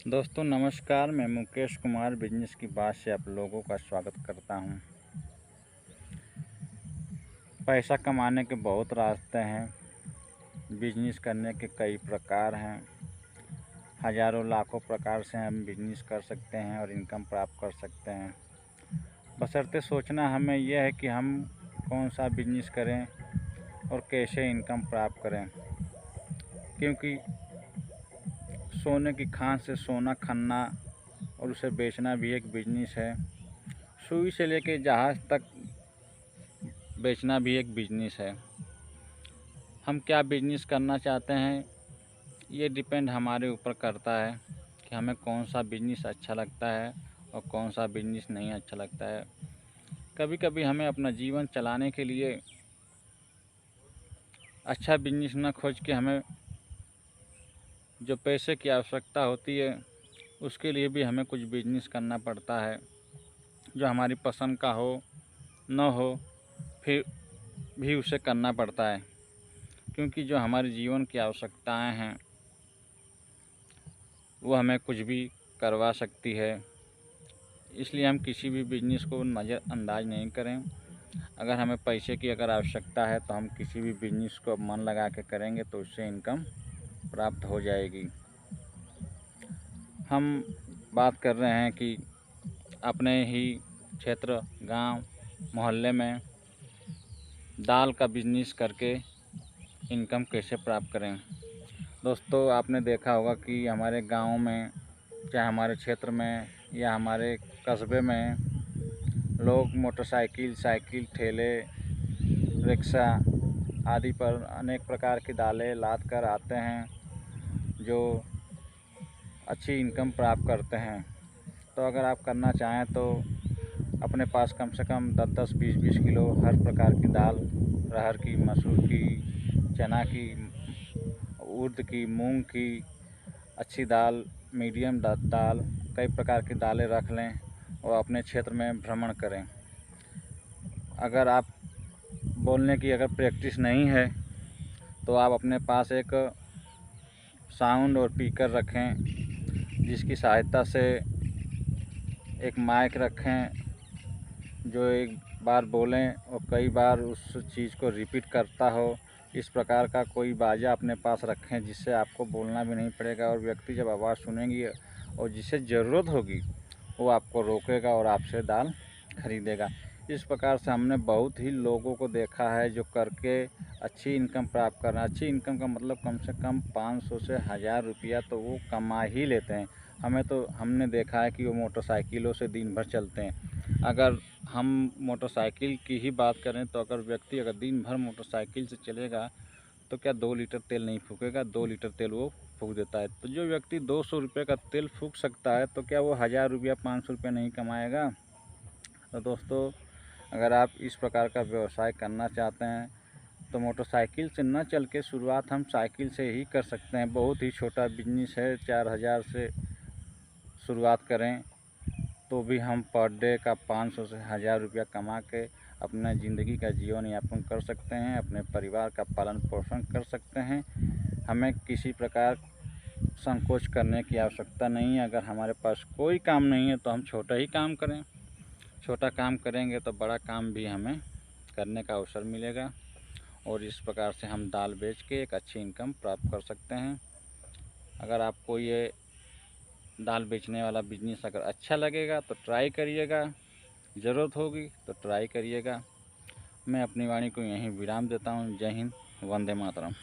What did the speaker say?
दोस्तों नमस्कार, मैं मुकेश कुमार बिजनेस की बात से आप लोगों का स्वागत करता हूं। पैसा कमाने के बहुत रास्ते हैं, बिजनेस करने के कई प्रकार हैं। हज़ारों लाखों प्रकार से हम बिजनेस कर सकते हैं और इनकम प्राप्त कर सकते हैं। बशर्ते सोचना हमें यह है कि हम कौन सा बिजनेस करें और कैसे इनकम प्राप्त करें, क्योंकि सोने की खान से सोना खनना और उसे बेचना भी एक बिजनेस है। सुई से लेकर जहाज़ तक बेचना भी एक बिजनेस है। हम क्या बिजनेस करना चाहते हैं, ये डिपेंड हमारे ऊपर करता है कि हमें कौन सा बिजनेस अच्छा लगता है और कौन सा बिजनेस नहीं अच्छा लगता है। कभी कभी हमें अपना जीवन चलाने के लिए अच्छा बिजनेस न खोज के हमें जो पैसे की आवश्यकता होती है उसके लिए भी हमें कुछ बिजनेस करना पड़ता है, जो हमारी पसंद का हो न हो फिर भी उसे करना पड़ता है, क्योंकि जो हमारे जीवन की आवश्यकताएं हैं वो हमें कुछ भी करवा सकती है। इसलिए हम किसी भी बिजनेस को नज़रअंदाज नहीं करें। अगर हमें पैसे की आवश्यकता है तो हम किसी भी बिजनेस को मन लगा के करेंगे तो उससे इनकम प्राप्त हो जाएगी। हम बात कर रहे हैं कि अपने ही क्षेत्र, गांव, मोहल्ले में दाल का बिजनेस करके इनकम कैसे प्राप्त करें। दोस्तों आपने देखा होगा कि हमारे गांव में, चाहे हमारे क्षेत्र में या हमारे कस्बे में, लोग मोटरसाइकिल, साइकिल, ठेले, रिक्शा आदि पर अनेक प्रकार की दालें लाद कर आते हैं, जो अच्छी इनकम प्राप्त करते हैं। तो अगर आप करना चाहें तो अपने पास कम से कम 10-10, 20-20 किलो हर प्रकार की दाल, अरहर की, मसूर की, चना की, उड़द की, मूंग की अच्छी दाल, मीडियम दाल, कई प्रकार की दालें रख लें और अपने क्षेत्र में भ्रमण करें। अगर आप बोलने की प्रैक्टिस नहीं है तो आप अपने पास एक साउंड और स्पीकर रखें, जिसकी सहायता से एक माइक रखें, जो एक बार बोलें और कई बार उस चीज़ को रिपीट करता हो। इस प्रकार का कोई बाजा अपने पास रखें जिससे आपको बोलना भी नहीं पड़ेगा और व्यक्ति जब आवाज़ सुनेंगी और जिसे ज़रूरत होगी वो आपको रोकेगा और आपसे दाल खरीदेगा। इस प्रकार से हमने बहुत ही लोगों को देखा है जो करके अच्छी इनकम प्राप्त कर रहे हैं। अच्छी इनकम का मतलब कम से कम 500 से 1000 रुपया तो वो कमा ही लेते हैं। हमने देखा है कि वो मोटरसाइकिलों से दिन भर चलते हैं। अगर हम मोटरसाइकिल की ही बात करें तो अगर दिन भर मोटरसाइकिल से चलेगा तो क्या 2 लीटर तेल नहीं फूकेगा? 2 लीटर तेल वो फूक देता है। तो जो व्यक्ति 200 रुपये का तेल फूक सकता है तो क्या वो 1000 रुपया, 500 रुपये नहीं कमाएगा? तो दोस्तों अगर आप इस प्रकार का व्यवसाय करना चाहते हैं तो मोटरसाइकिल से न चल के शुरुआत हम साइकिल से ही कर सकते हैं। बहुत ही छोटा बिजनेस है, 4000 से शुरुआत करें तो भी हम पर डे का 500 से 1000 रुपया कमा के अपना ज़िंदगी का जीवन यापन कर सकते हैं, अपने परिवार का पालन पोषण कर सकते हैं। हमें किसी प्रकार संकोच करने की आवश्यकता नहीं है। अगर हमारे पास कोई काम नहीं है तो हम छोटा ही काम करें। छोटा काम करेंगे तो बड़ा काम भी हमें करने का अवसर मिलेगा और इस प्रकार से हम दाल बेच के एक अच्छी इनकम प्राप्त कर सकते हैं। अगर आपको ये दाल बेचने वाला बिजनेस अगर अच्छा लगेगा तो ट्राई करिएगा, ज़रूरत होगी तो ट्राई करिएगा। मैं अपनी वाणी को यहीं विराम देता हूँ। जय हिंद, वंदे मातरम।